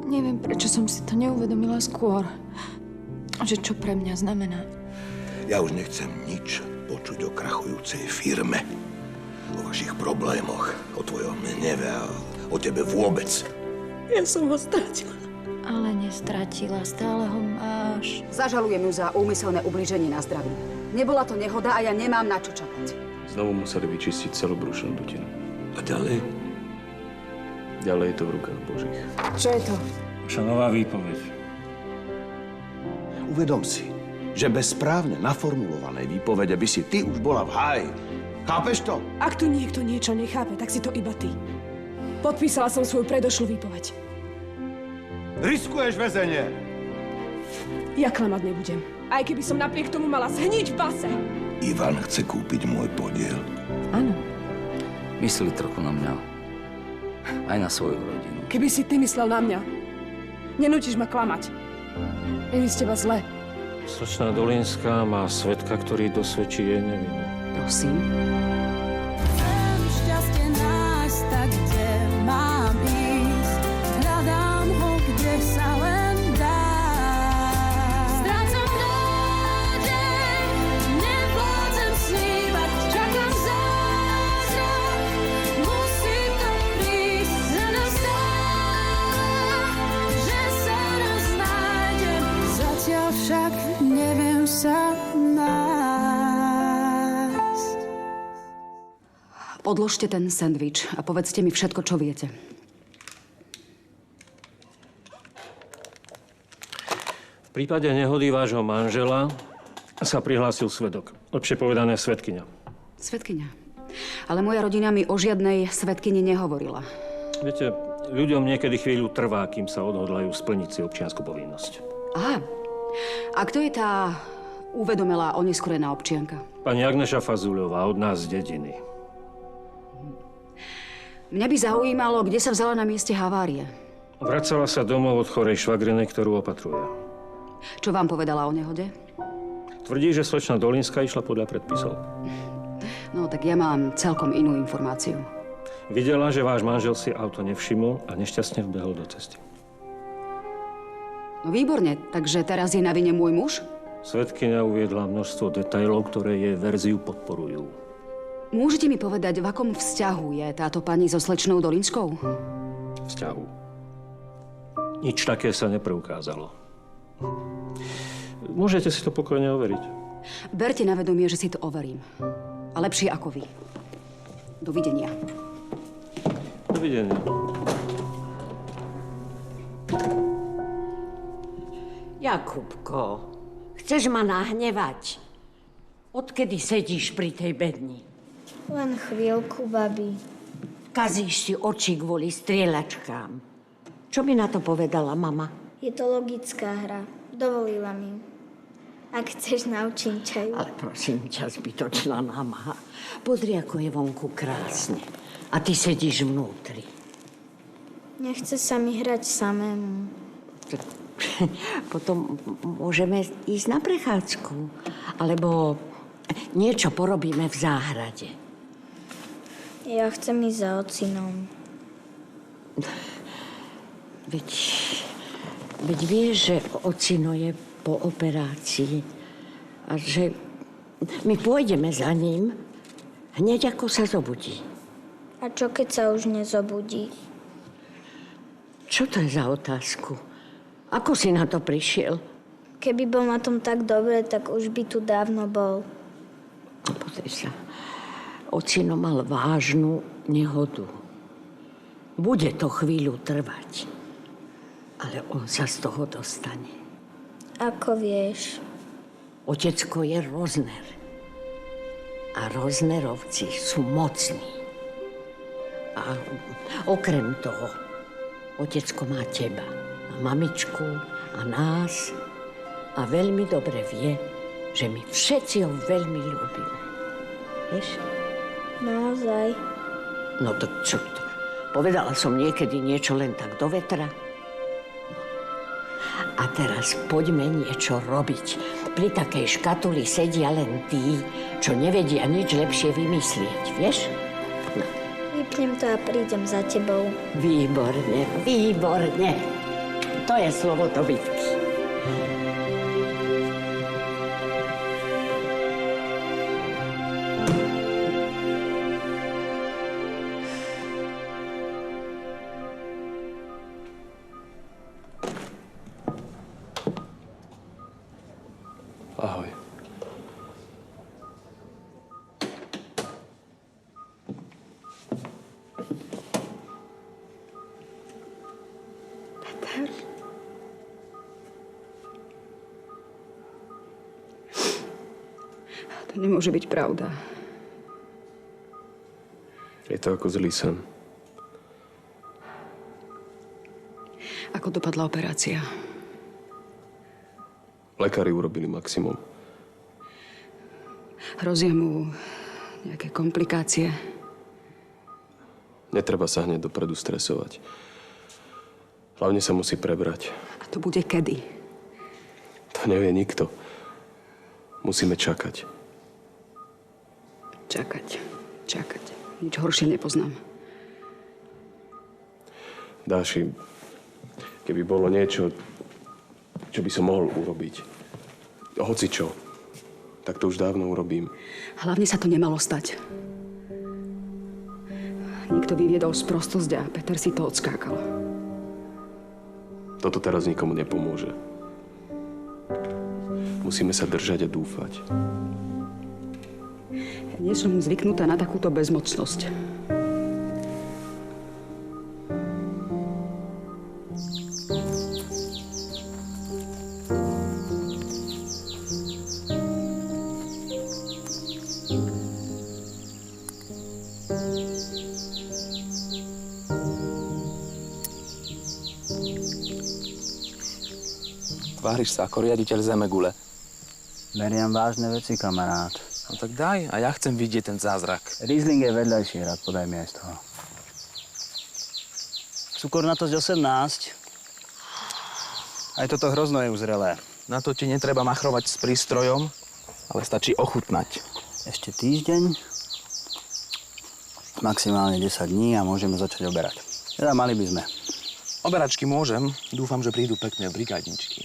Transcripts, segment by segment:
Neviem, prečo som si to neuvedomila skôr. Že čo pre mňa znamená. Ja už nechcem nič počuť o krachujúcej firme, o vašich problémoch, o tvojom hneve a o tebe vôbec. Ja som ho stratila. Ale nestratila, stále ho máš. Zažalujem ju za úmyselné ublíženie na zdraví. Nebola to nehoda a ja nemám na čo čakať. Znovu museli vyčistiť celú brušnú dutinu. A ďalej? Ďalej je to v rukách Božích. Čo je to? Vaša nová výpoveď. Uvedom si, že bez správne naformulovanej výpovede by si ty už bola v háji. Chápeš to? Ak tu niekto niečo nechápe, tak si to iba ty. Podpísala som svoju predošlú výpoveď. Riskuješ väzenie. Ja klamať nebudem. Aj keby som napriek tomu mala zhniť v base. Ivan chce kúpiť môj podiel. Áno. Myslí trochu na mňa. Aj na svoju rodinu. Keby si ty myslel na mňa, nenútiš ma klamať. Je mi z teba zle. Slečná Dolinská má svedka, ktorý dosvedčí jej nevinu. Prosím. Chcem šťastie nájsť tak, kde mám ísť. Hľadám ho, kde sa len dá. Strácam nádej, nevládzem snívať. Čakám zázrak, musí to prísť. Za nás dá, že sa raz nájdem. Zatiaľ však neviem sa nájsť. Odložte ten sendvič a povedzte mi všetko, čo viete. V prípade nehody vášho manžela sa prihlásil svedok. Lepšie povedané svedkyňa. Svedkyňa. Ale moja rodina mi o žiadnej svedkyni nehovorila. Viete, ľuďom niekedy chvíľu trvá, kým sa odhodlajú splniť si občiansku povinnosť. Aha. A kto je tá uvedomelá oneskorená občianka? Pani Agneša Fazuľová od nás z dediny. Mňa by zaujímalo, kde sa vzala na mieste havárie. Vracala sa domov od chorej švagriny, ktorú opatruje. Čo vám povedala o nehode? Tvrdí, že slečna Dolinská išla podľa predpisov. No, tak ja mám celkom inú informáciu. Videla, že váš manžel si auto nevšimol a nešťastne vbehol do cesty. No výborne, takže teraz je na vine môj muž? Svedkyňa uviedla množstvo detailov, ktoré jej verziu podporujú. Môžete mi povedať, v akom vzťahu je táto pani so slečnou Dolinskou? Vzťahu. Nič také sa nepreukázalo. Môžete si to pokojne overiť. Berte na vedomie, že si to overím. A lepšie ako vy. Dovidenia. Dovidenia. Jakubko, chceš ma nahnevať? Odkedy sedíš pri tej bedni? Len chvíľku, babi. Kazíš si oči kvôli strieľačkám. Čo mi na to povedala mama? Je to logická hra. Dovolila mi. Ak chceš, naučím ťa ju. Ale prosím ťa, zbytočná námaha. Pozri, ako je vonku krásne. A ty sedíš vnútri. Nechce sa mi hrať samému. Potom môžeme ísť na prechádzku. Alebo niečo porobíme v záhrade. Ja chcem ísť za ocinom. Veď vieš, že ocino je po operácii a že my pôjdeme za ním hneď, ako sa zobudí. A čo, keď sa už nezobudí? Čo to je za otázku? Ako si na to prišiel? Keby bol na tom tak dobre, tak už by tu dávno bol. Pozri sa. Ocino mal vážnu nehodu. Bude to chvíľu trvať. Ale on sa z toho dostane. Ako vieš? Otecko je Rozner. A Roznerovci sú mocní. A okrem toho, otecko má teba. A mamičku a nás. A veľmi dobre vie, že my všetci ho veľmi ľúbime. Vieš? Naozaj? No to čo to? Povedala som niekedy niečo len tak do vetra? A teraz poďme niečo robiť. Pri takej škatuli sedia len tí, čo nevedia nič lepšie vymyslieť, vieš? No. Vypnem to a prídem za tebou. Výborne, výborne. To je slovo do bitky. Ahoj. To nemôže byť pravda. Je to ako zlý sen. Ako dopadla operácia? Lekári urobili maximum. Hrozia mu nejaké komplikácie. Netreba sa hneď dopredu stresovať. Hlavne sa musí prebrať. A to bude kedy? To nevie nikto. Musíme čakať. Čakať. Nič horšie nepoznám. Dáši, keby bolo niečo, čo by som mohol urobiť, hoci čo, tak to už dávno urobím. Hlavne sa to nemalo stať. Nikto vyviedol sprostosť a Peter si to odskákal. Toto teraz nikomu nepomôže. Musíme sa držať a dúfať. Ja nie som zvyknutá na takúto bezmocnosť. Tváriš sa ako riaditeľ Zemegule. Beriam vážne veci, kamarát. No tak daj, a ja chcem vidieť ten zázrak. Riesling je vedľajší hrad, podaj mi aj z toho. Cukornatosť 18. Aj toto hrozno je uzrelé. Na to ti netreba machrovať s prístrojom, ale stačí ochutnať. Ešte týždeň, maximálne 10 dní a môžeme začať oberať. Teda mali by sme. Oberačky môžem, dúfam, že prídu pekné brigádničky.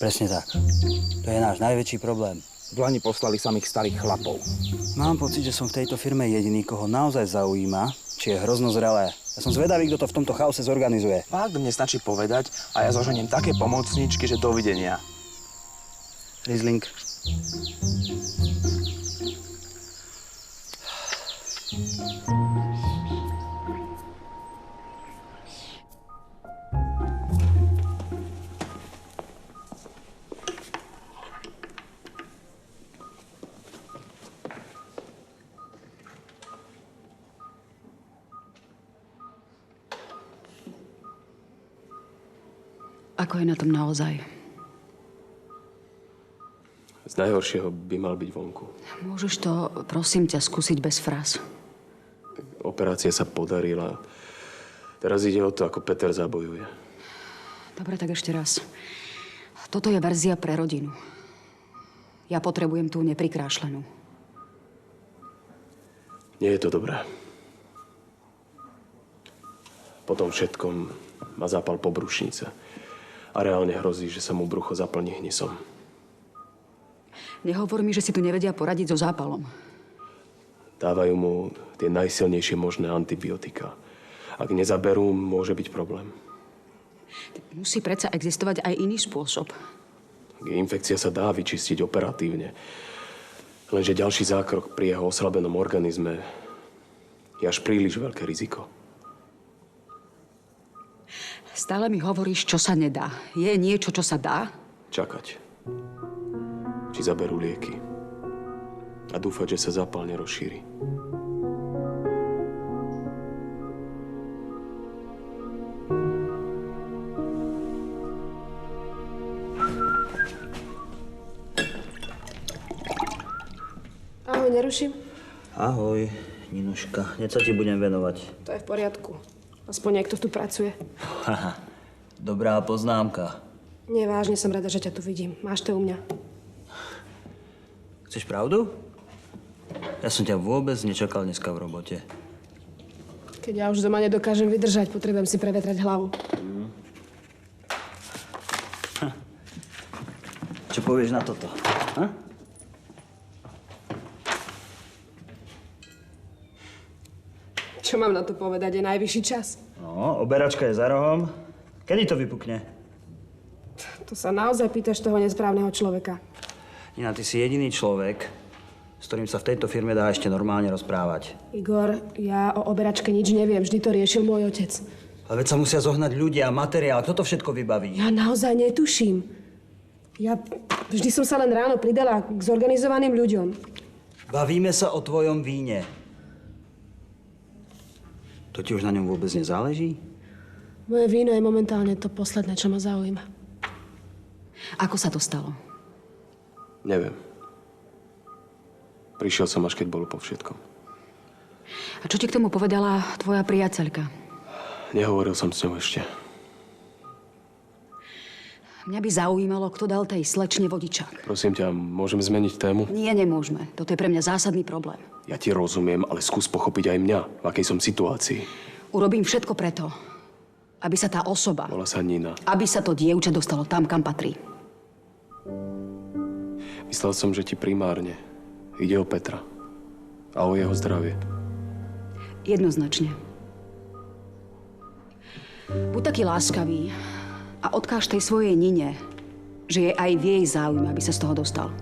Presne tak. To je náš najväčší problém. V Lani poslali samých starých chlapov. Mám pocit, že som v tejto firme jediný, koho naozaj zaujíma, či je hrozno zrelé. Ja som zvedavý, kto to v tomto chaose zorganizuje. Fakt, mne stačí povedať a ja zoženiem také pomocníčky, že dovidenia. Riesling. Ako je na tom naozaj? Z najhoršieho by mal byť vonku. Môžeš to, prosím ťa, skúsiť bez fráz. Operácia sa podarila. Teraz ide o to, ako Peter zabojuje. Dobre, tak ešte raz. Toto je verzia pre rodinu. Ja potrebujem tú neprikrášlenú. Nie je to dobré. Po tom všetkom má zápal pobrušnice. A reálne hrozí, že sa mu brucho zaplní hnisom. Nehovor mi, že si tu nevedia poradiť so zápalom. Dávajú mu tie najsilnejšie možné antibiotika. Ak nezaberú, môže byť problém. Musí predsa existovať aj iný spôsob. Infekcia sa dá vyčistiť operatívne. Lenže ďalší zákrok pri jeho oslabenom organizme je až príliš veľké riziko. Stále mi hovoríš, čo sa nedá. Je niečo, čo sa dá? Čakať. Či zaberú lieky. A dúfať, že sa zápal nerozšíri. Ahoj, neruším? Ahoj, Ninuška. Hneď sa ti budem venovať. To je v poriadku. Aspoň niekto tu pracuje. Haha, dobrá poznámka. Nie, vážne som rada, že ťa tu vidím. Máš to u mňa. Chceš pravdu? Ja som ťa vôbec nečakal dneska v robote. Keď ja už doma nedokážem vydržať, potrebujem si prevetrať hlavu. Čo povieš na toto? Ha? Čo mám na to povedať? Je najvyšší čas. No, oberačka je za rohom. Kedy to vypukne? To sa naozaj pýtaš toho nesprávneho človeka. Nina, ty si jediný človek, s ktorým sa v tejto firme dá ešte normálne rozprávať. Igor, ja o oberačke nič neviem. Vždy to riešil môj otec. Ale veď sa musia zohnať ľudia, materiál. Kto to všetko vybaví? Ja naozaj netuším. Ja vždy som sa len ráno pridala k zorganizovaným ľuďom. Bavíme sa o tvojom víne. To ti už na ňom vôbec nezáleží? Moje víno je momentálne to posledné, čo ma zaujíma. Ako sa to stalo? Neviem. Prišiel som, až keď bolo po všetkom. A čo ti k tomu povedala tvoja priateľka? Nehovoril som s ňou ešte. Mňa by zaujímalo, kto dal tej slečne vodičák. Prosím ťa, môžeme zmeniť tému? Nie, nemôžeme. Toto je pre mňa zásadný problém. Ja ti rozumiem, ale skús pochopiť aj mňa, v akej som situácii. Urobím všetko preto, aby sa tá osoba, Volá sa Nina. aby sa to dievča dostalo tam, kam patrí. Myslel som, že ti primárne ide o Petra a o jeho zdravie. Jednoznačne. Buď taký láskavý a odkáž tej svojej Nine, že je aj v jej záujme, aby sa z toho dostal.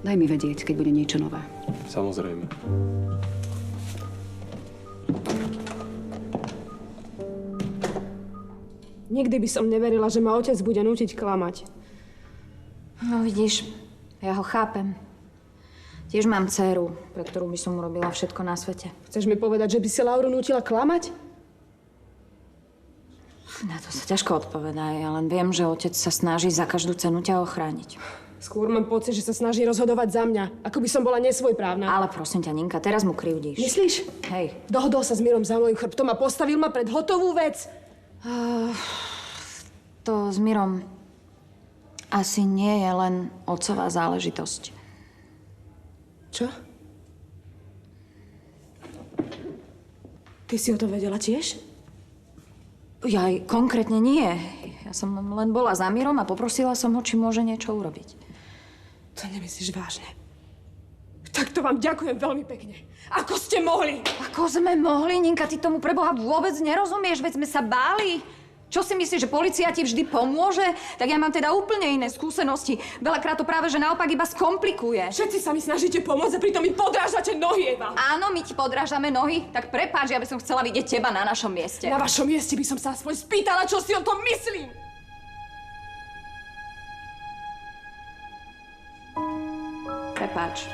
Daj mi vedieť, keď bude niečo nové. Samozrejme. Nikdy by som neverila, že ma otec bude nútiť klamať. No vidíš, ja ho chápem. Tiež mám dcéru, pre ktorú by som urobila všetko na svete. Chceš mi povedať, že by si Lauru nútila klamať? Na to sa ťažko odpovedá. Ja len viem, že otec sa snaží za každú cenu ťa ochrániť. Skôr mám pocit, že sa snaží rozhodovať za mňa, ako by som bola nesvojprávna. Ale prosím ťa, Ninka, teraz mu krivdíš. Myslíš? Hej. Dohodol sa s Mirom za mojím chrbtom a postavil ma pred hotovú vec. To s Mirom asi nie je len otcová záležitosť. Čo? Ty si o to vedela tiež? Ja aj konkrétne nie. Ja som len bola za Mirom a poprosila som ho, či môže niečo urobiť. To nemyslíš vážne. Tak to vám ďakujem veľmi pekne. Ako ste mohli? Ako sme mohli, Ninka? Ty tomu preboha vôbec nerozumieš, veď sme sa báli. Čo si myslíš, že polícia ti vždy pomôže? Tak ja mám teda úplne iné skúsenosti. Veľakrát to práve, že naopak iba skomplikuje. Všetci sa mi snažíte pomôcť a pritom mi podrážate nohy, Eva. Áno, my ti podrážame nohy. Tak prepáč, ja by som chcela vidieť teba na našom mieste. Na vašom mieste by som sa aspoň spýtala, čo si o tom myslím. Prepáč.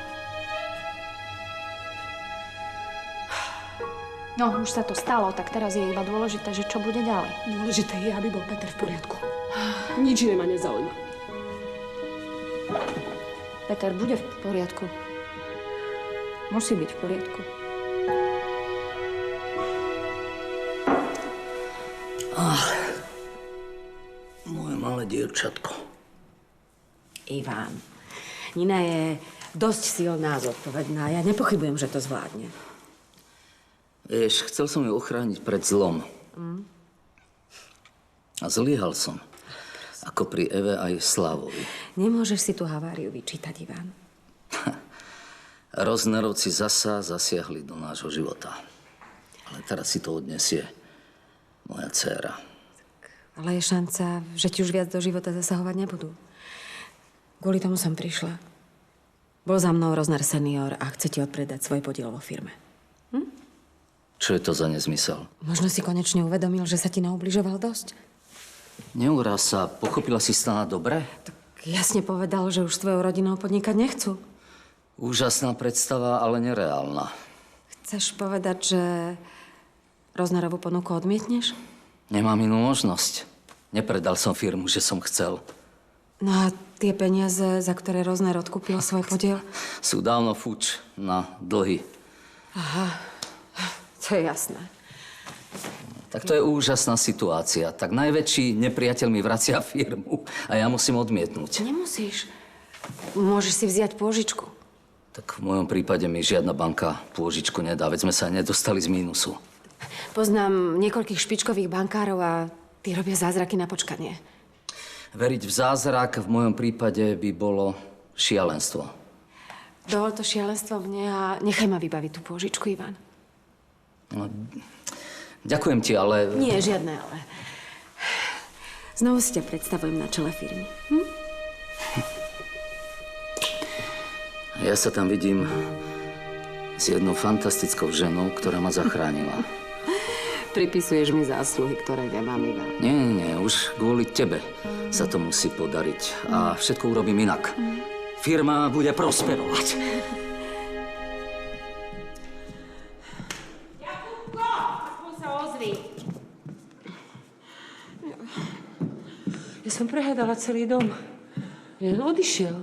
No, už sa to stalo, tak teraz je iba dôležité, že čo bude ďalej. Dôležité je, aby bol Peter v poriadku. Nič iné ma nezaujíma. Peter bude v poriadku. Musí byť v poriadku. Moje malé dievčatko. Ivan, Nina je dosť silná a zodpovedná. Ja nepochybujem, že to zvládne. Vieš, chcel som ju ochrániť pred zlom. A zlyhal som. Ako pri Eve aj Slavovi. Nemôžeš si tú haváriu vyčítať, Ivan. Roznerovci zasa zasiahli do nášho života. Ale teraz si to odnesie moja dcéra. Ale je šanca, že ti už viac do života zasahovať nebudú. Kvôli tomu som prišla. Bol za mnou Rozner senior a chce ti odpredať svoj podiel vo firme. Čo je to za nezmysel? Možno si konečne uvedomil, že sa ti naubližoval dosť. Neuráz sa. Pochopila si stále dobre? Tak jasne povedal, že už s tvojou rodinou podnikať nechcú. Úžasná predstava, ale nereálna. Chceš povedať, že Roznerovú ponuku odmietneš? Nemám inú možnosť. Nepredal som firmu, že som chcel. No a tie peniaze, za ktoré Rozner odkúpil svoj podiel? Sú dávno fuč na dlhy. Aha, to je jasné. Tak to je úžasná situácia. Tak najväčší nepriateľ mi vracia firmu a ja musím odmietnúť. Nemusíš. Môžeš si vziať pôžičku. Tak v mojom prípade mi žiadna banka pôžičku nedá, veď sme sa nedostali z mínusu. Poznám niekoľkých špičkových bankárov a tí robia zázraky na počkanie. Veriť v zázrak v mojom prípade by bolo šialenstvo. Dovol to šialenstvo mne a nechaj ma vybaviť tú pôžičku, Ivan. No, ďakujem ti, ale... Nie, žiadne ale. Znovu si ťa predstavujem na čele firmy. Ja sa tam vidím s jednou fantastickou ženou, ktorá ma zachránila. Pripisuješ mi zásluhy, ktoré nemám, Ivan. Nie, už kvôli tebe sa to musí podariť. A všetko urobím inak. Firma bude prosperovať. Jakubko, aspoň sa ozvi. Ja som prehľadala celý dom. Len odišiel.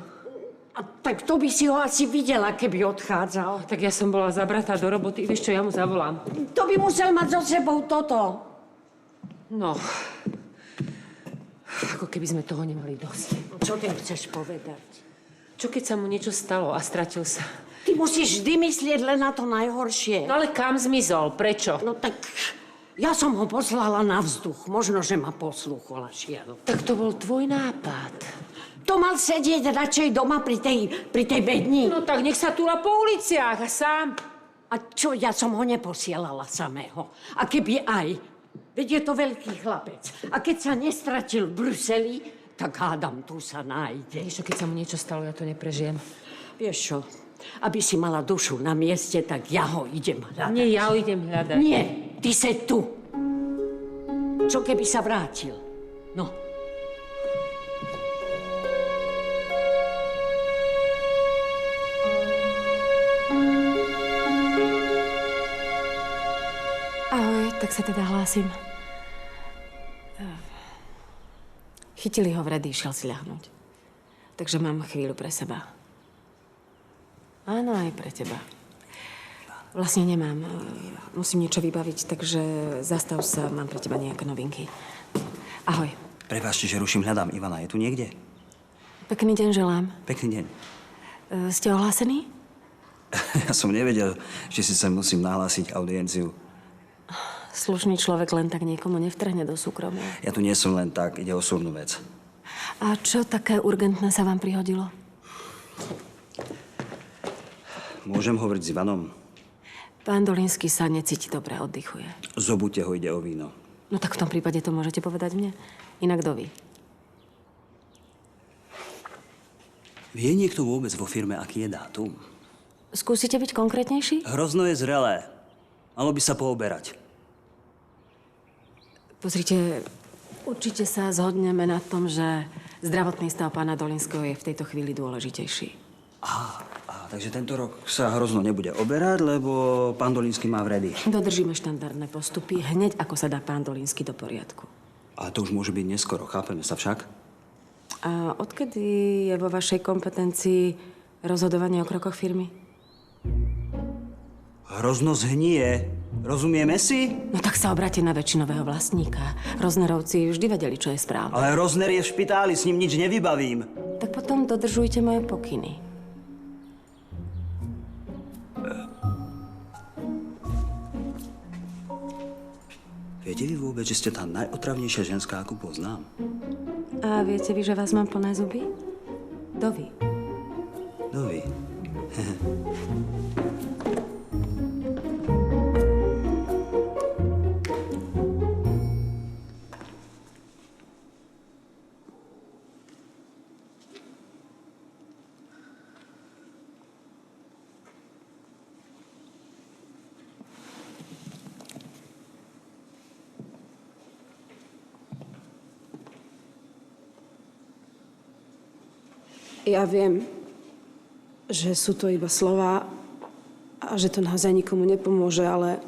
A tak to by si ho asi videla, keby odchádzal. Tak ja som bola zabratá do roboty. Vieš čo, ja mu zavolám. To by musel mať so sebou toto. No. Ako keby sme toho nemali dosť. Čo tým chceš povedať? Čo keď sa mu niečo stalo a stratil sa? Ty musíš vždy myslieť len na to najhoršie. No ale kam zmizol? Prečo? No tak ja som ho poslala na vzduch. Možno, že ma poslúchol a šiel. Tak to bol tvoj nápad. To mal sedieť radšej doma pri tej bedni. No tak nech sa túla po uliciach a sám. A čo, ja som ho neposielala samého. A keby aj, veď je to veľký chlapec. A keď sa nestratil v Bruseli, tak hádam, tu sa nájde. Vieš čo, keď sa mu niečo stalo, ja to neprežijem. Vieš čo, aby si mala dušu na mieste, tak ja ho idem hľadať. Nie, ja ho idem hľadať. Nie, ty si tu. Čo keby sa vrátil? No. Ahoj, tak sa teda hlásim. Chytili ho v rady, išiel si ľahnúť. Takže mám chvíľu pre seba. Áno, aj pre teba. Vlastne nemám. Musím niečo vybaviť, takže zastav sa, mám pre teba nejaké novinky. Ahoj. Prepáčte, že ruším, hľadám Ivana. Je tu niekde? Pekný deň želám. Pekný deň. Ste ohlásení? Ja som nevedel, že si sa musím nahlásiť audienciu. Slušný človek len tak niekomu nevtrhne do súkromia. Ja tu nie som len tak, ide o súrnu vec. A čo také urgentné sa vám prihodilo? Môžem hovoriť s Ivanom? Pán Dolínsky sa necíti dobre, oddychuje. Zobudte ho, ide o víno. No tak v tom prípade to môžete povedať mne. Inak kto ví? Vie niekto vôbec vo firme, aký je dátum? Skúsite byť konkrétnejší? Hrozno je zrelé. Malo by sa pooberať. Pozrite, určite sa zhodneme na tom, že zdravotný stav pána Dolínskeho je v tejto chvíli dôležitejší. Takže tento rok sa hrozno nebude oberať, lebo pán Dolínsky má vredy. Dodržíme štandardné postupy hneď, ako sa dá pán Dolínsky do poriadku. Ale to už môže byť neskoro, chápeme sa však? A odkedy je vo vašej kompetencii rozhodovanie o krokoch firmy? Hrozno zhnie. Rozumieme si? No tak sa obráte na väčšinového vlastníka. Roznerovci vždy vedeli, čo je správne. Ale Rozner je v špitáli, s ním nič nevybavím. Tak potom dodržujte moje pokyny. Viete vy vôbec, že ste tá najotravnejšia ženská, akú poznám? A viete vy, že vás mám plné zuby? Dovi. Dovi. Ja viem, že sú to iba slova a že to naozaj nikomu nepomôže, ale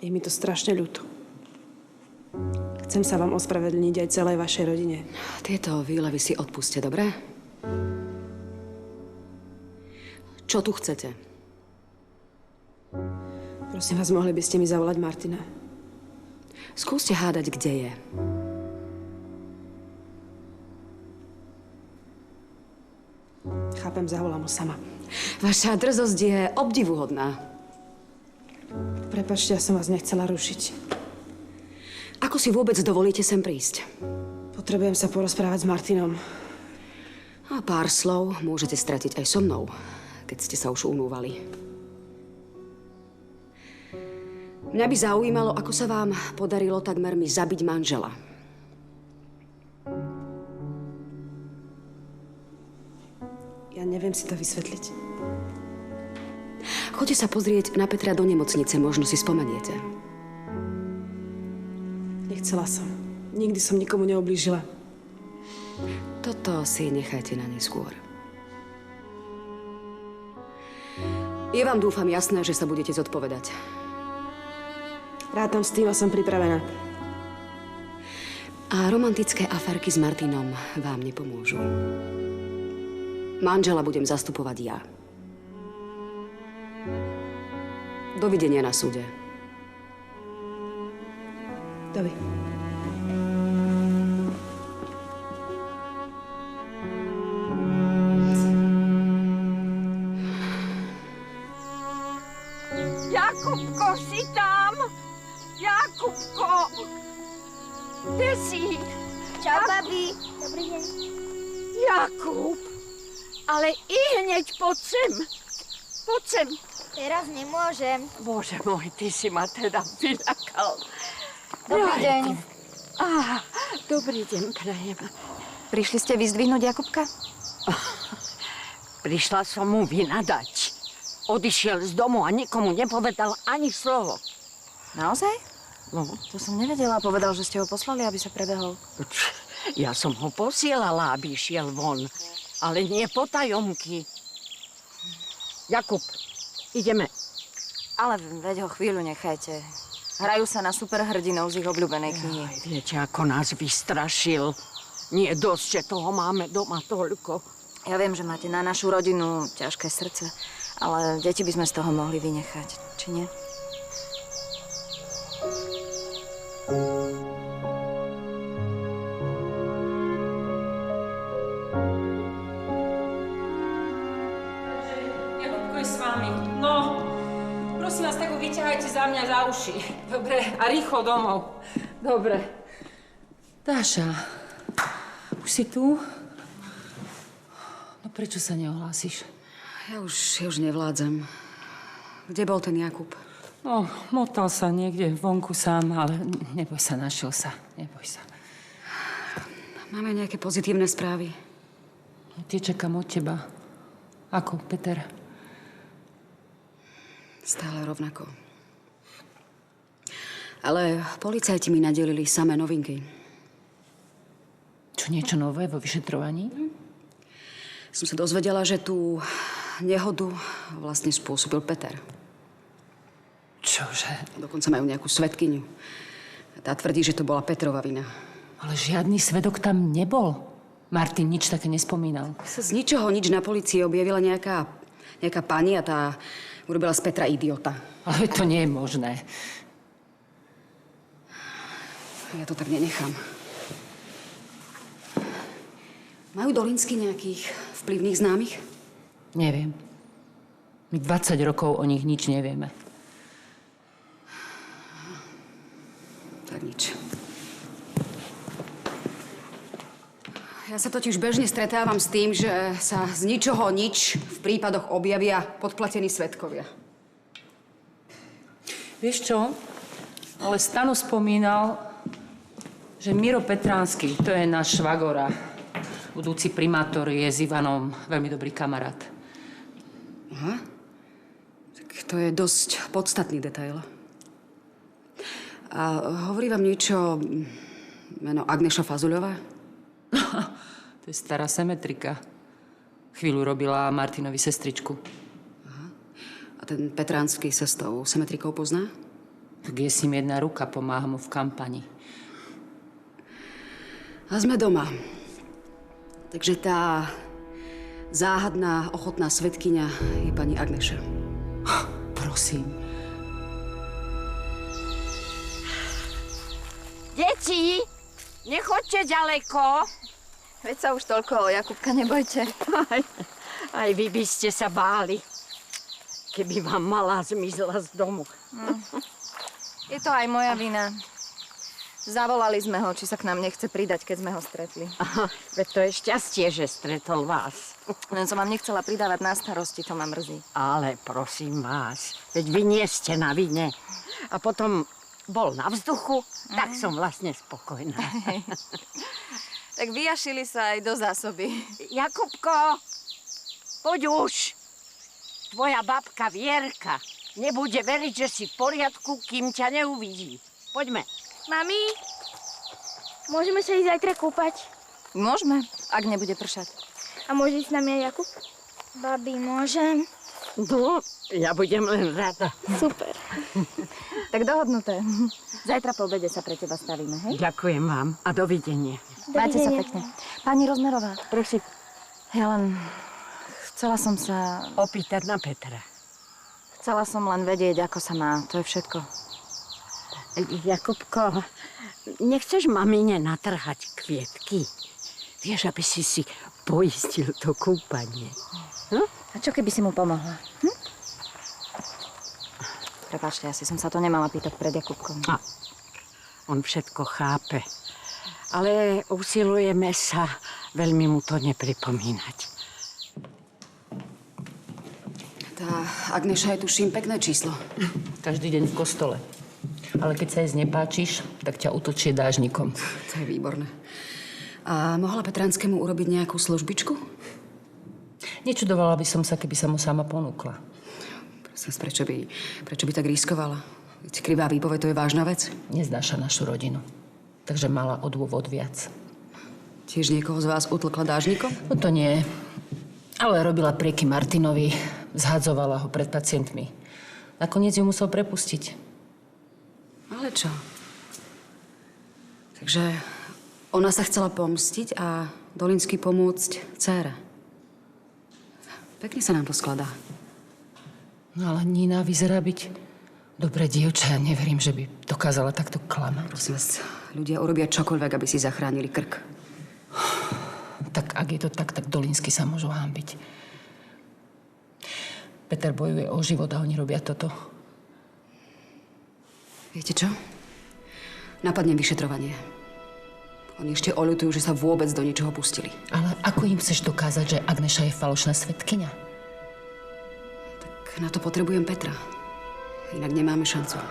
je mi to strašne ľúto. Chcem sa vám ospravedlniť aj celej vašej rodine. Tieto výlevy si odpuste, dobre? Čo tu chcete? Prosím vás, mohli by ste mi zavolať Martina? Skúste hádať, kde je. Chápem, zavolám ho sama. Vaša drzosť je obdivuhodná. Prepáčte, ja som vás nechcela rušiť. Ako si vôbec dovolíte sem prísť? Potrebujem sa porozprávať s Martinom. A pár slov môžete stratiť aj so mnou, keď ste sa už unúvali. Mňa by zaujímalo, ako sa vám podarilo takmer mi zabiť manžela. Ja neviem si to vysvetliť. Choďte sa pozrieť na Petra do nemocnice, možno si spomeniete. Nechcela som. Nikdy som nikomu neublížila. Toto si nechajte na neskôr. Je vám, dúfam, jasné, že sa budete zodpovedať. Rátam s tým a som pripravená. A romantické aférky s Martinom vám nepomôžu. Manžela budem zastupovať ja. Dovidenia na súde. Dovi. Jakubko, si tam? Jakubko! Kde si? Čau, babi. Dobrý deň. Jakub! Ale i hneď poď sem. Poď sem. Teraz nemôžem. Bože môj, ty si ma teda vyľakal. Dobrý deň. Dobrý deň, prajem. Prišli ste vyzdvihnúť Jakubka? Prišla som mu vynadať. Odišiel z domu a nikomu nepovedal ani slovo. Naozaj? No, To som nevedela. Povedal, že ste ho poslali, aby sa prebehol. ja som ho posielala, aby šiel von. Ale nie potajomky. Jakub, ideme. Ale veď ho chvíľu nechajte. Hrajú sa na superhrdinov z ich obľúbenej knihy. Viete, ako nás vystrašil. Nie dosť, že toho máme doma toľko. Ja viem, že máte na našu rodinu ťažké srdce, ale deti by sme z toho mohli vynechať, či nie? Jakubko je s vami. No, prosím vás, tak ho vyťahajte za mňa za uši. Dobre, a rýchlo domov. Dobre. Dáša, už si tu? No prečo sa neohlásiš? Ja už nevládzem. Kde bol ten Jakub? No, motal sa niekde vonku sám, ale neboj sa, našiel sa. Neboj sa. Máme nejaké pozitívne správy? Tie čakám od teba. Ako, Peter? Stále rovnako. Ale policajti mi nadelili samé novinky. Čo, niečo nové vo vyšetrovaní? Som sa dozvedela, že tú nehodu vlastne spôsobil Peter. Čože? Dokonca majú nejakú svedkyňu. Tá tvrdí, že to bola Petrova vina. Ale žiadny svedok tam nebol. Martin nič také nespomínal. Sa z ničoho nič na polícii objavila nejaká pani a tá urobila z Petra idiota. Ale to nie je možné. Ja to tak nenechám. Majú Dolinsky nejakých vplyvných známych? Neviem. My 20 rokov o nich nič nevieme. Tak nič. Ja sa totiž bežne stretávam s tým, že sa z ničoho nič v prípadoch objavia podplatení svedkovia. Vieš čo? Ale Stano spomínal, že Miro Petránsky, to je náš švagor a budúci primátor, je s Ivanom veľmi dobrý kamarát. Aha. Tak to je dosť podstatný detail. A hovorí vám niečo meno Agneša Fazuľová? To je stará semetrika. Chvíľu robila Martinovi sestričku. Aha. A ten Petránsky sa s tou semetrikou pozná? Tak je s ním jedna ruka, pomáha mu v kampani. A sme doma. Takže tá záhadná, ochotná svedkyňa je pani Agneša. Prosím. Deti, nechoďte ďaleko. Veď sa už toľko o Jakubka nebojte. Aj vy by ste sa báli. keby vám malá zmizla z domu. Je to aj moja vina. Zavolali sme ho, či sa k nám nechce pridať, keď sme ho stretli. Aha, veď to je šťastie, že stretol vás. Len som vám nechcela pridávať na starosti, to ma mrzí. Ale prosím vás, veď vy nie ste na vine. A potom bol na vzduchu, tak som vlastne spokojná. Tak vyjašili sa aj do zásoby. Jakubko, poď už. Tvoja babka Vierka nebude veriť, že si v poriadku, kým ťa neuvidí. Poďme. Mami, môžeme sa ísť zajtra kúpať? Môžeme, ak nebude pršať. A môže ísť s nami aj Jakub? Babi, môžem? No, ja budem len rada. Super. Tak dohodnuté. Zajtra po obede sa pre teba stavíme, hej? Ďakujem vám a dovidenia. Majte sa pekne. Pani Rozmerová. Prosím. Ja len... Chcela som sa... Opýtať na Petra. Chcela som len vedieť, ako sa má. To je všetko. Jakubko, nechceš mamine natrhať kvietky? Vieš, aby si si poistil to kúpanie. Hm? A čo keby si mu pomohla? Hm? Prepáčte, asi som sa to nemala pýtať pred Jakubkom. A, on všetko chápe. Ale usilujeme sa veľmi mu to nepripomínať. Tá Agneša je tuším pekné číslo. Každý deň v kostole. Ale keď sa jej znepáčiš, tak ťa utočie dážnikom. To je výborné. A mohla Petranskému urobiť nejakú službičku? Nečudovala by som sa, keby sa mu sama ponúkla. Prosím, prečo by tak riskovala? Veď krivá výpoveď, to je vážna vec. Neznáša našu rodinu. Takže mala o dôvod viac. Tiež niekoho z vás utlkla dážnikom? No to nie. Ale robila prieky Martinovi. Zhadzovala ho pred pacientmi. Nakoniec ju musel prepustiť. Ale čo? Takže ona sa chcela pomstiť a Dolinsky pomôcť dcére. Pekne sa nám to skladá. No ale Nina vyzerá byť dobré dievča. Ja neverím, že by dokázala takto klamať. Prosím vás, ľudia urobia čokoľvek, aby si zachránili krk. Tak ak je to tak, tak Dolinsky sa môžu hanbiť. Peter bojuje o život a oni robia toto. Viete čo? Napadnem vyšetrovanie. Oni ešte oľutujú, že sa vôbec do niečoho pustili. Ale ako im chceš dokázať, že Agneša je falošná svedkyňa? Tak na to potrebujem Petra. Inak nemáme šancu.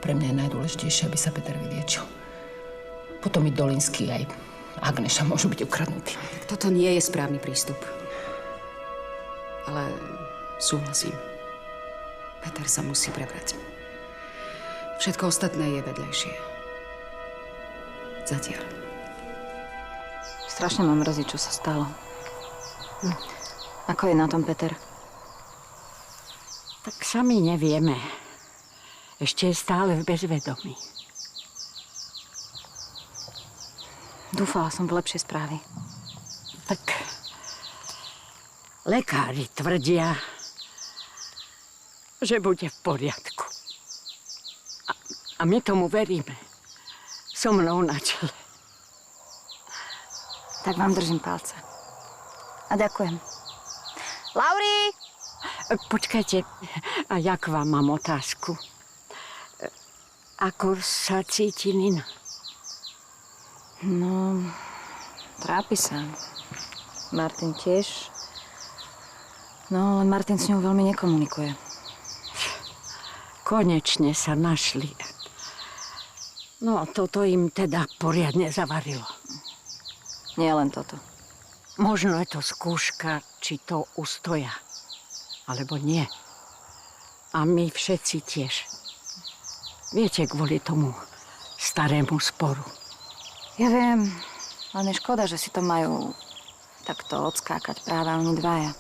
Pre mňa je najdôležitejšie, aby sa Peter vyliečil. Potom i Dolinsky aj Agneša môžu byť ukradnutí. Toto nie je správny prístup. Ale súhlasím. Peter sa musí prebrať. Všetko ostatné je vedľajšie. Zatiaľ. Strašne ma mrzí, čo sa stalo. Ako je na tom Peter? Tak sami nevieme. Ešte je stále v bezvedomí. Dúfala som v lepšie správy. Tak lekári tvrdia, že bude v poriadku. A my tomu veríme. So mnou na čele. Tak vám držím palce. A ďakujem. Lauri! Počkajte, a ja k vám mám otázku. Ako sa cíti Nina? No, trápi sa. Martin tiež. No, len Martin s ňou veľmi nekomunikuje. Konečne sa našli. No, toto im teda poriadne zavarilo. Nie len toto. Možno je to skúška, či to ustoja. Alebo nie. A my všetci tiež. Viete, kvôli tomu starému sporu. Ja viem, len je škoda, že si to majú takto odskákať práve oni dvaja.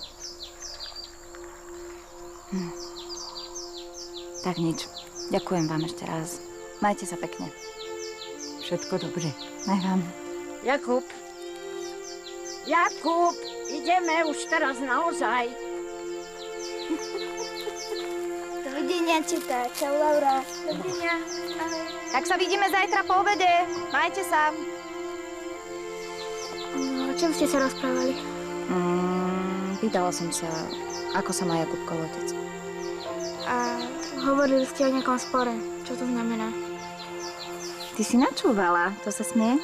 Tak nič. Ďakujem vám ešte raz. Majte sa pekne. Všetko dobre. Aj vám. Jakub! Jakub! Ideme už teraz naozaj. Dovidenia, teta. Čau, Laura. Dovidenia. Tak sa vidíme zajtra po obede. Majte sa. No, o čom ste sa rozprávali? Pýtala som sa, Ako sa má Jakubkov otec? A hovorili ste o nejakom spore. Čo to znamená? Ty si načúvala, to sa smie?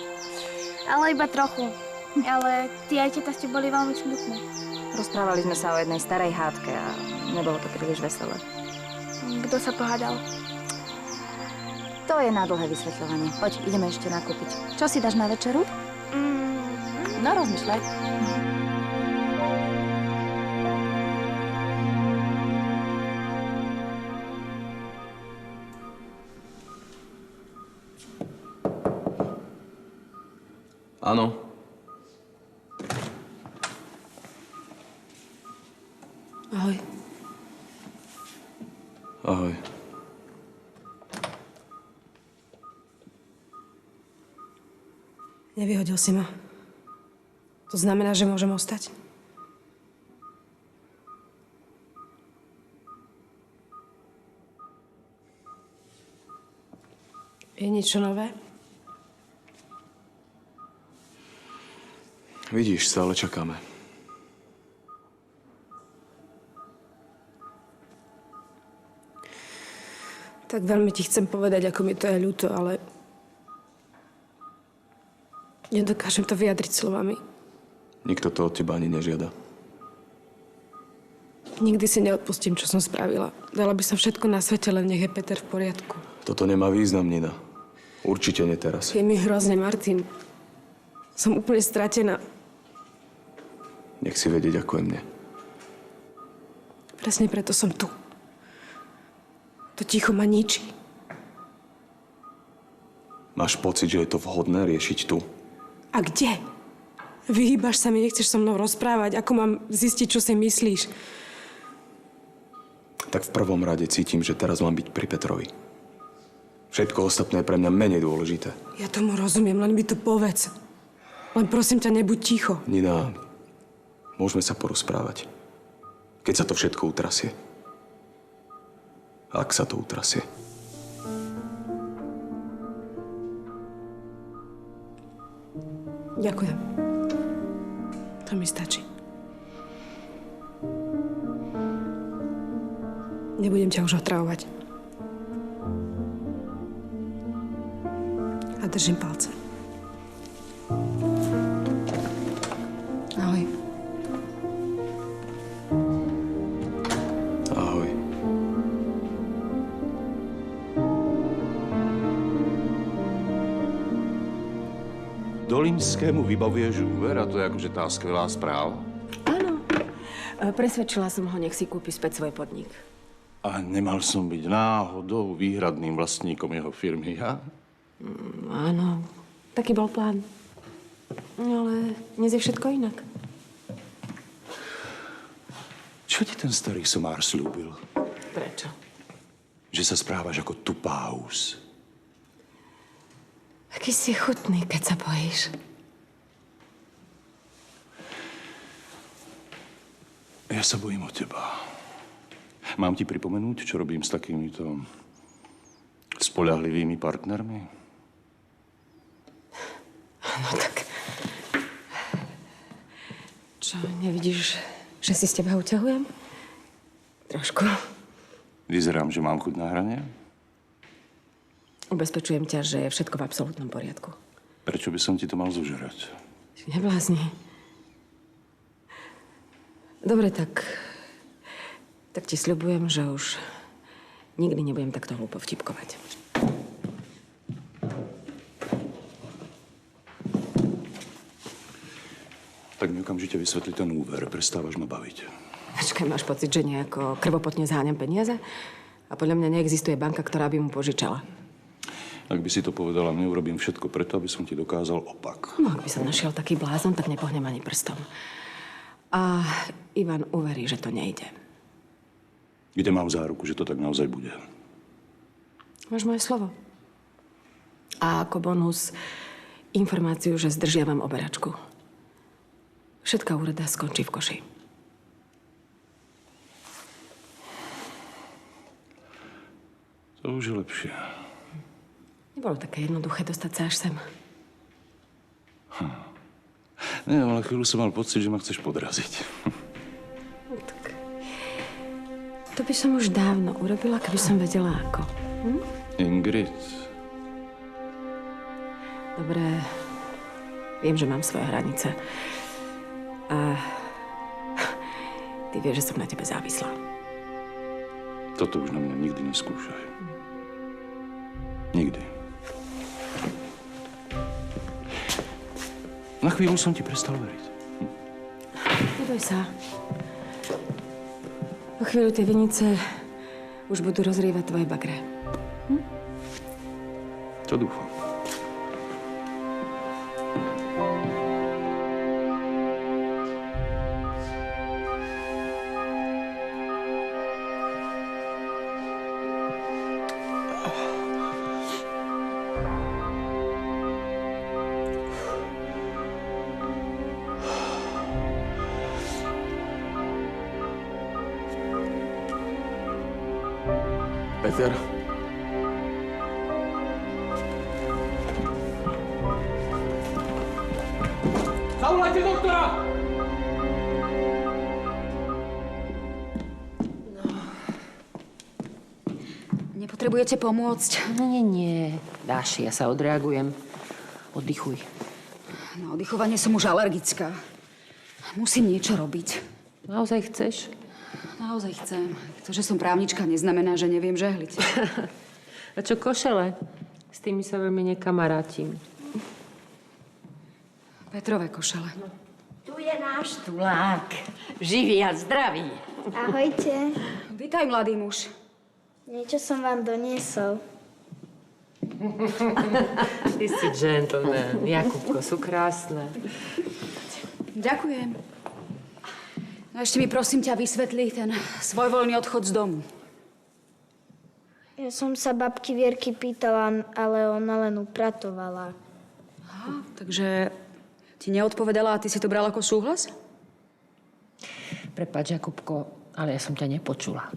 Ale iba trochu. Ale ty aj teta ste boli veľmi smutné. Rozprávali sme sa o jednej starej hádke a nebolo to príliš veselé. Kto sa pohádal? To je na dlhé vysvetľovanie. Poď, ideme ešte nakúpiť. Čo si dáš na večeru? No, rozmýšľaj. Áno. Ahoj. Ahoj. Nevyhodil si ma. To znamená, že môžem ostať? Je niečo nové? Vidíš, stále čakáme. Tak veľmi ti chcem povedať, ako mi to je ľúto, ale nedokážem to vyjadriť slovami. Nikto to od teba ani nežiada. Nikdy si neodpustím, čo som spravila. Dala by som všetko na svete, len nech je Peter v poriadku. Toto nemá význam, Nina. Určite nie teraz. Je mi hrozne, Martin. Som úplne stratená. Nech si vedieť, ako je mne. Presne preto som tu. To ticho ma ničí. Máš pocit, že je to vhodné riešiť tu? A kde? Vyhýbaš sa mi, nechceš so mnou rozprávať. Ako mám zistiť, čo si myslíš? Tak v prvom rade cítim, že teraz mám byť pri Petrovi. Všetko ostatné je pre mňa menej dôležité. Ja tomu rozumiem, len mi to povedz. Len prosím ťa, nebuď ticho. Nina, môžeme sa porozprávať. Keď sa to všetko utrasie. Ak sa to utrasie. Ďakujem. To mi stačí. Nebudem ťa už otravovať. A držím palce. Ahoj. Ahoj. Dolinskému vybavuješ úver a to je akože tá skvelá správa? Áno. Presvedčila som ho, nech si kúpi späť svoj podnik. A nemal som byť náhodou výhradným vlastníkom jeho firmy, ja? Áno, taký bol plán. No ale dnes je všetko inak. Čo ti ten starý somár slúbil? Prečo? Že sa správaš ako tupáus. Aký si chutný, keď sa bojíš. Ja sa bojím o teba. Mám ti pripomenúť, čo robím s takýmito spoľahlivými partnermi? No tak... Čo, nevidíš, že si z teba uťahujem? Trošku. Vyzerám, že mám chuť na hranie? Ubezpečujem ťa, že je všetko v absolútnom poriadku. Prečo by som ti to mal zožrať? Neblázni. Dobre, tak ti sľubujem, že už nikdy nebudem takto hlúpo vtipkovať. Tak mi okamžite vysvetli ten úver. Prestávaš ma baviť. Počkaj, máš pocit, že nejako krvopotne zháňam peniaze? A podľa mňa neexistuje banka, ktorá by mu požičala. Ak by si to povedala, neurobím všetko preto, aby som ti dokázal opak. No, ak by sa našiel taký blázon, tak nepohnem ani prstom. A Ivan uverí, že to nejde. Kde mám záruku, že to tak naozaj bude? Máš moje slovo. A ako bonus informáciu, že zdržiavam oberačku. Všetká úrada skončí v koši. To už je lepšie. Nebolo také jednoduché dostať sa až sem. Nie, ale chvíľu som mal pocit, že ma chceš podraziť. No, tak To by som už dávno urobila, keby som vedela ako. Ingrid. Dobre, viem, že mám svoje hranice. A ty vieš, že som na tebe závislá. Toto už na mňa nikdy neskúšaj. Nikdy. Na chvíľu som ti prestal veriť. Neboj sa. Po chvíľu tie vinice už budú rozrievať tvoje bagre. To dúfam. Peter? Zavolajte doktora! Nepotrebujete pomôcť? Nie. Dáš, ja sa odreagujem. Oddychuj. Na oddychovanie som už alergická. Musím niečo robiť. Naozaj chceš? Naozaj chcem. To, že som právnička, neznamená, že neviem žehliť. A čo košele? S tými sa veľmi nekamarátim. Petrové košele. Tu je náš tulák. Živý a zdravý. Ahojte. Vítaj, mladý muž. Niečo som vám doniesol. Ty si gentleman. Jakubko, sú krásne. Ďakujem. No ešte mi prosím ťa vysvetli ten svojvoľný odchod z domu. Ja som sa babky Vierky pýtala, ale ona len upratovala. Takže ti neodpovedala a ty si to bral ako súhlas? Prepáč, Jakubko, ale ja som ťa nepočula.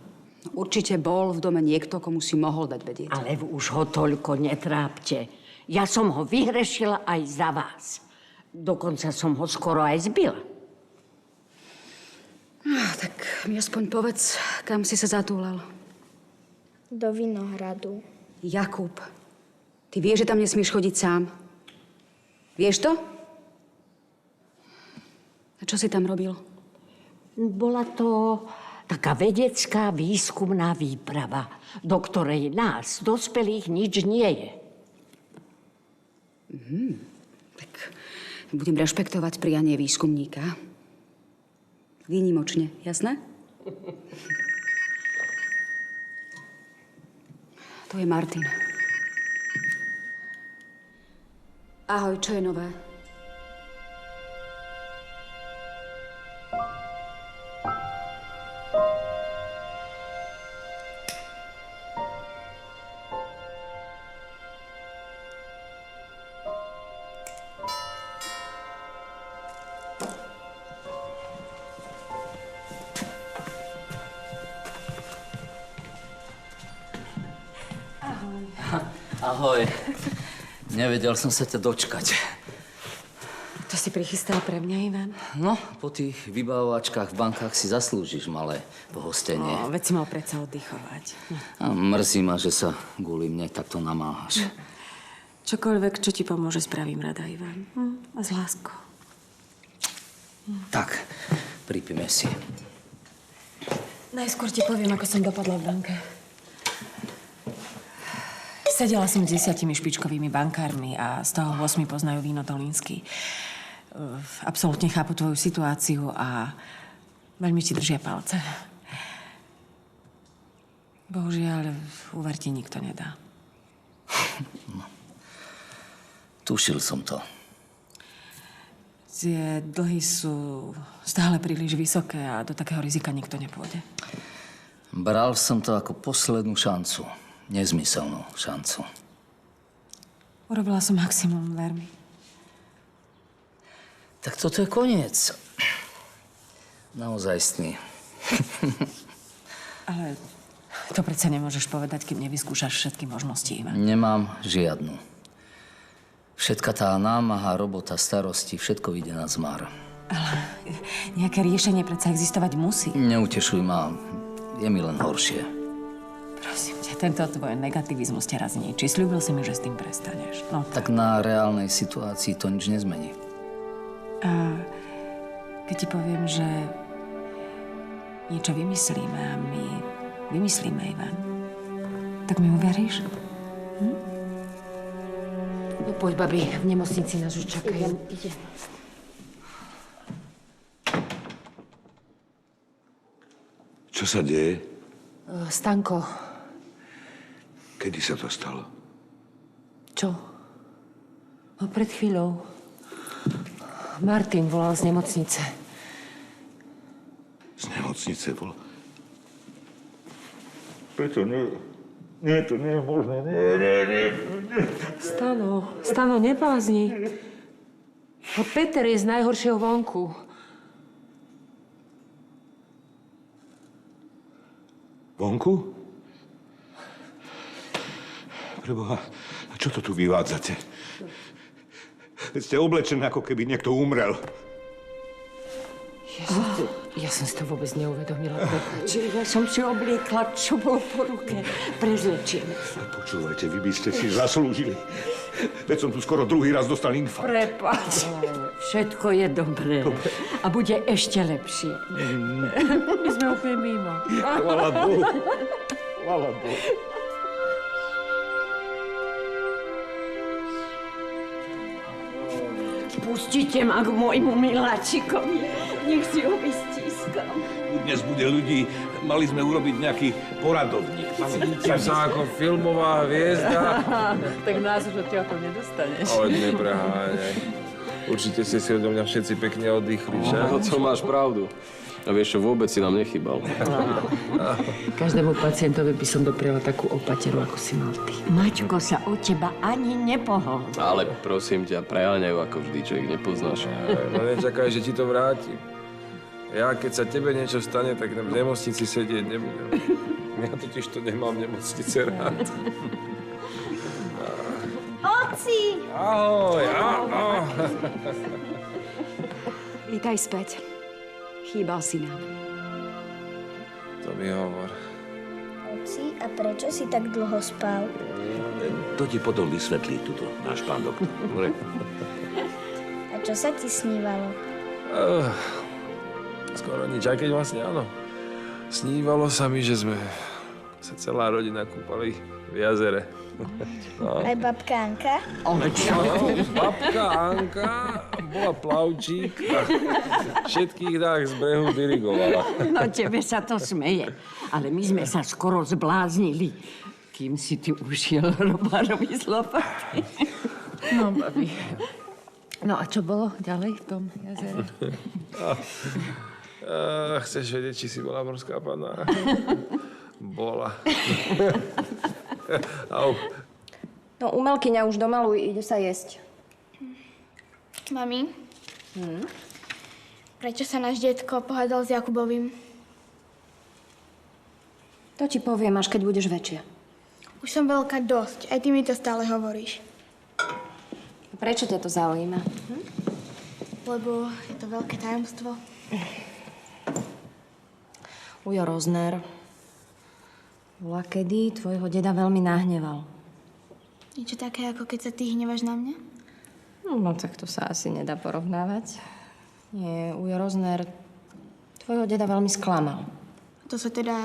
Určite bol v dome niekto, komu si mohol dať vedieť. Ale už ho toľko netrápte. Ja som ho vyhrešila aj za vás. Dokonca som ho skoro aj zbila. Tak mi aspoň povedz, kam si sa zatúlal. Do Vinohradu. Jakub, ty vieš, že tam nesmieš chodiť sám. Vieš to? A čo si tam robil? Bola to taká vedecká výskumná výprava, do ktorej nás, dospelých, nič nie je. Tak budem rešpektovať prianie výskumníka. Výnimočne, jasné? To je Martin. Ahoj, čo je nové? Ahoj. Nevedel som sa ťa dočkať. To si prichystal pre mňa, Ivan? No, po tých vybavovačkách v bankách si zaslúžiš malé pohostenie. No, veď si mal predsa oddychovať. A mrzí ma, že sa kvôli mne takto namáhaš. Čokoľvek, čo ti pomôže, spravím rada, Ivan. A s láskou. Tak, pripíme si. Najskôr ti poviem, ako som dopadla v banke. Sedela som s 10 špičkovými bankármi a z toho 8 poznajú víno Dolínsky. Absolútne chápu tvoju situáciu a veľmi ti držia palce. Bohužiaľ, úver ti nikto nedá. No. Tušil som to. Tie dlhy sú stále príliš vysoké a do takého rizika nikto nepôjde. Bral som to ako poslednú šancu. Nezmyselnú šancu. Urobila som maximum, ver mi. Tak toto je koniec. Naozajstný. Ale to predsa nemôžeš povedať, kým nevyskúšaš všetky možnosti, Ivan. Nemám žiadnu. Všetka tá námaha, robota, starosti, všetko ide na zmar. Ale nejaké riešenie predsa existovať musí. Neutešuj ma. je mi len horšie. Prosím ťa, tento tvoj negativizmus ťa raz ničí. Sľúbil si mi, že s tým prestaneš. No Tak na reálnej situácii to nič nezmení. a keď ti poviem, že niečo vymyslíme a my vymyslíme, Ivan, tak mi uveríš? No poď, babi, v nemocnici nás už čakajú. Ide. Čo sa deje? Stanko, Kedy sa to stalo? čo? No pred chvíľou. Martin volal z nemocnice. Z nemocnice bol. Prečo nie? Nie, to nie je možné. Nie. Stano, neblázni. No Peter je z najhoršieho vonku. Vonku? Preboha, a čo to tu vyvádzate? Veď ste oblečené, ako keby niekto umrel. Ja som si to vôbec neuvedomila. Prepáč. Ja som si obliekla, čo bolo po ruke. Prezlečieme sa. Počúvajte, vy by ste si zaslúžili. Veď som tu skoro druhý raz dostal infarkt. Prepáč. Všetko je dobré. A bude ešte lepšie. My sme úplne mimo. Chvala Bohu. Chvala Bohu. Pustite ma k môjmu miláčikovi. Nech si ho vystískam. Dnes bude ľudí. Mali sme urobiť nejaký poradovník. Cítim sa ako filmová hviezda. Tak nás už odtiaľto nedostaneš. Ale nepreháňaj. Určite ste si odo mňa všetci pekne oddychli, že? No, to máš pravdu. A vieš čo, vôbec si nám nechybal. Každému pacientovi by som dopriala takú opateru, ako si mal ty. Maťko sa od teba ani nepohol. Ale prosím ťa, preháňajú ako vždy, čo ich nepoznáš. No nečakaj, že ti to vrátim. Ja, keď sa tebe niečo stane, tak v nemocnici sedieť nebudem. Ja totiž to nemám v nemocnice rád. Oci! Ahoj, ahoj. Vítaj späť. Chýbal si nám. To mi hovor. Oci, a prečo si tak dlho spal? To ti potom vysvetlí tuto náš pán doktor. A čo sa ti snívalo? Skoro nič, aj keď vlastne áno. Snívalo sa mi, že sme sa celá rodina kúpali v jazere. No. Aj babka Anka? Babka Anka bola plavčík a všetkých dách z brehu dirigovala. No tebe sa to smeje. Ale my sme sa skoro zbláznili, kým si ty ušiel Robárovi z lopaty. No, babi. No a čo bolo ďalej v tom jazere? Chceš vedieť, či si bola morská panna? Bola. Au. No, umelkyňa už domaluj, ide sa jesť. Mami? Prečo sa náš detko pohádal s Jakubovým? To ti poviem, až keď budeš väčšia. Už som veľká dosť, aj ty mi to stále hovoríš. Prečo ťa to zaujíma? Lebo je to veľké tajomstvo. Ujo Rozner bola kedy tvojho deda veľmi nahneval. Niečo také, ako keď sa ty hnevaš na mňa? No, tak to sa asi nedá porovnávať. Nie, Ujo Rozner tvojho deda veľmi sklamal. To sa teda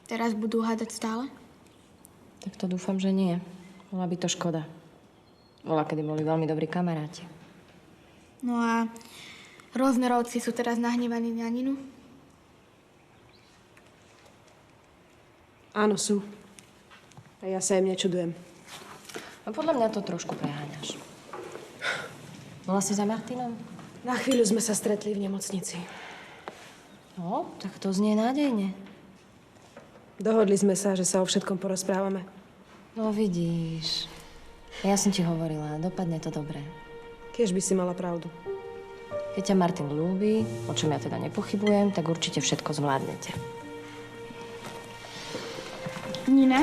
teraz budú hádať stále? Tak to dúfam, že nie. Bola by to škoda. Bola, kedy boli veľmi dobrí kamaráti. No a Roznerovci sú teraz nahnevaní na Ninu? Áno, sú. A ja sa im nečudujem. No podľa mňa to trošku preháňaš. Bola si za Martinom? Na chvíľu sme sa stretli v nemocnici. No, tak to znie nádejne. Dohodli sme sa, že sa o všetkom porozprávame. No vidíš. Ja som ti hovorila, dopadne to dobre. Kiež by si mala pravdu. Keď ťa Martin ľúbi, o čom ja teda nepochybujem, tak určite všetko zvládnete. Nina?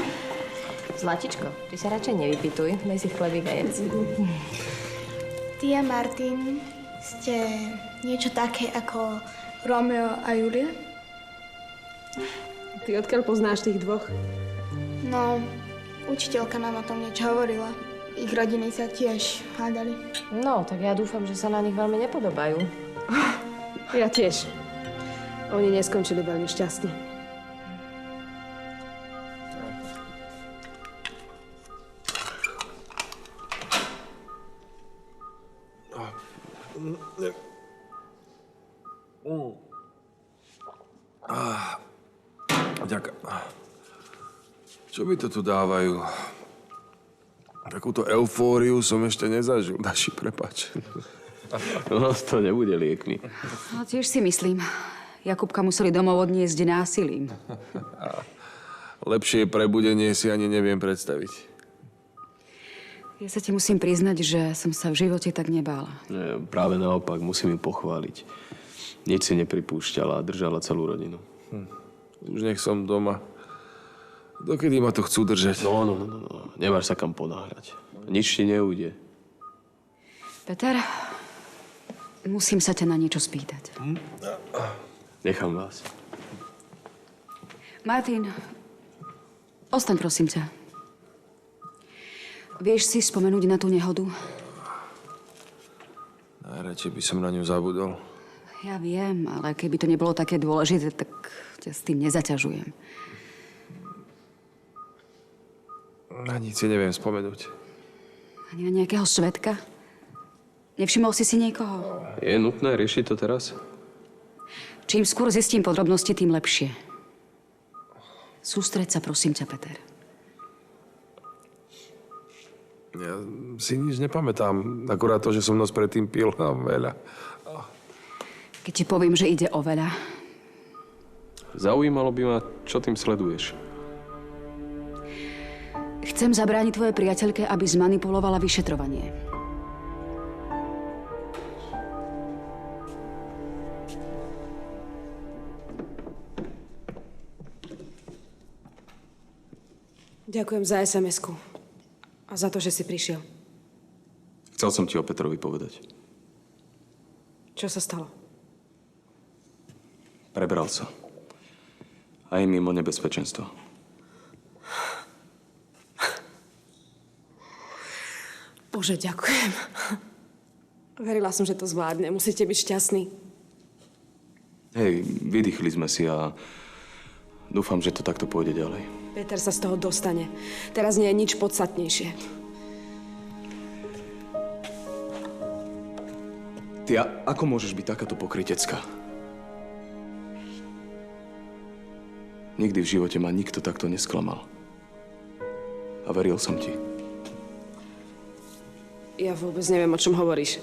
Zlatičko, ty sa radšej nevypituj, daj si chlebík a jedz. Ty a Martin ste niečo také ako Romeo a Julia? Ty odkiaľ poznáš tých dvoch? No, učiteľka nám o tom niečo hovorila. Ich rodiny sa tiež hádali. No, tak ja dúfam, že sa na nich veľmi nepodobajú. Ja tiež. Oni neskončili veľmi šťastne. Ďakujem. Čo mi to tu dávajú? Takúto eufóriu som ešte nezažil. Daši, prepáč. No, to nebude liekmi. No, tiež si myslím. Jakubka museli domov odniesť násilím. Lepšie prebudenie si ani neviem predstaviť. Ja sa ti musím priznať, že som sa v živote tak nebála. Nie, práve naopak, musím ju pochváliť. Nič si nepripúšťala a držala celú rodinu. Už nech som doma. Dokedy ma to chcú držať? No. Nemáš sa kam ponáhľať. Nič ti neujde. Peter, musím sa ťa na niečo spýtať. Nechám vás. Martin, ostaň prosím ťa. Vieš si spomenúť na tú nehodu? Najradšej by som na ňu zabudol. Ja viem, ale keby to nebolo také dôležité, tak ťa s tým nezaťažujem. Na nic si neviem spomenúť. Ani na nejakého svedka? Nevšimol si si niekoho? Je nutné riešiť to teraz? Čím skôr zistím podrobnosti, tým lepšie. Sústreď sa, prosím ťa, Peter. Ja si nič nepamätám. Akurát to, že som noc predtým pil veľa. Keď ti poviem, že ide o veľa. Zaujímalo by ma, čo tým sleduješ. Chcem zabrániť tvojej priateľke, aby zmanipulovala vyšetrovanie. Ďakujem za SMS-ku. A za to, že si prišiel. Chcel som ti o Petrovi povedať. Čo sa stalo? Prebral sa. Aj mimo nebezpečenstvo. Bože, ďakujem. Verila som, že to zvládne. Musíte byť šťastní. Hej, vydýchli sme si a dúfam, že to takto pôjde ďalej. Peter sa z toho dostane. Teraz nie je nič podstatnejšie. Ty, ako môžeš byť takáto pokrytecká? Nikdy v živote ma nikto takto nesklamal. A veril som ti. Ja vôbec neviem, o čom hovoríš.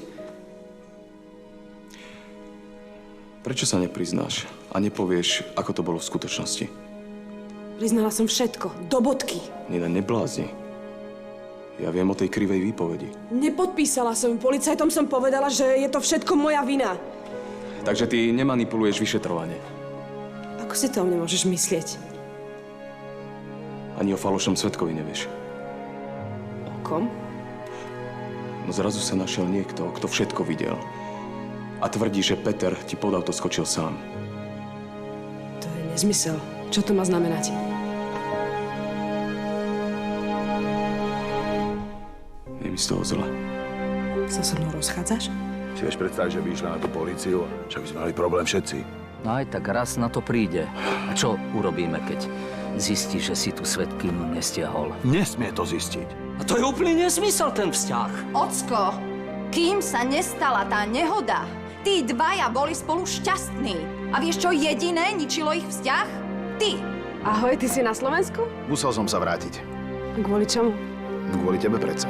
Prečo sa nepriznáš a nepovieš, ako to bolo v skutočnosti? Priznala som všetko. Do bodky. Nina, neblázni. Ja viem o tej krivej výpovedi. Nepodpísala som. Policajtom som povedala, že je to všetko moja vina. Takže ty nemanipuluješ vyšetrovanie. Ako si to o mne môžeš myslieť? Ani o falošnom svedkovi nevieš. O kom? No zrazu sa našiel niekto, kto všetko videl. A tvrdí, že Peter ti pod auto skočil sám. To je nezmysel. Čo to má znamenať? Je mi z toho zle. Sa so mnou rozchádzaš? Si vieš predstaviť, že by išla na tú políciu, že by sme mali problém všetci. No aj tak raz na to príde. A čo urobíme, keď zistí, že si tú svedkyňu nestiahol? Nesmie to zistiť. A to je úplný nesmysel, ten vzťah. Ocko, kým sa nestala tá nehoda, tí dvaja boli spolu šťastní. A vieš, čo jediné ničilo ich vzťah? Ty. Ahoj, ty si na Slovensku? Musel som sa vrátiť. Kvôli čomu? Kvôli tebe predsa.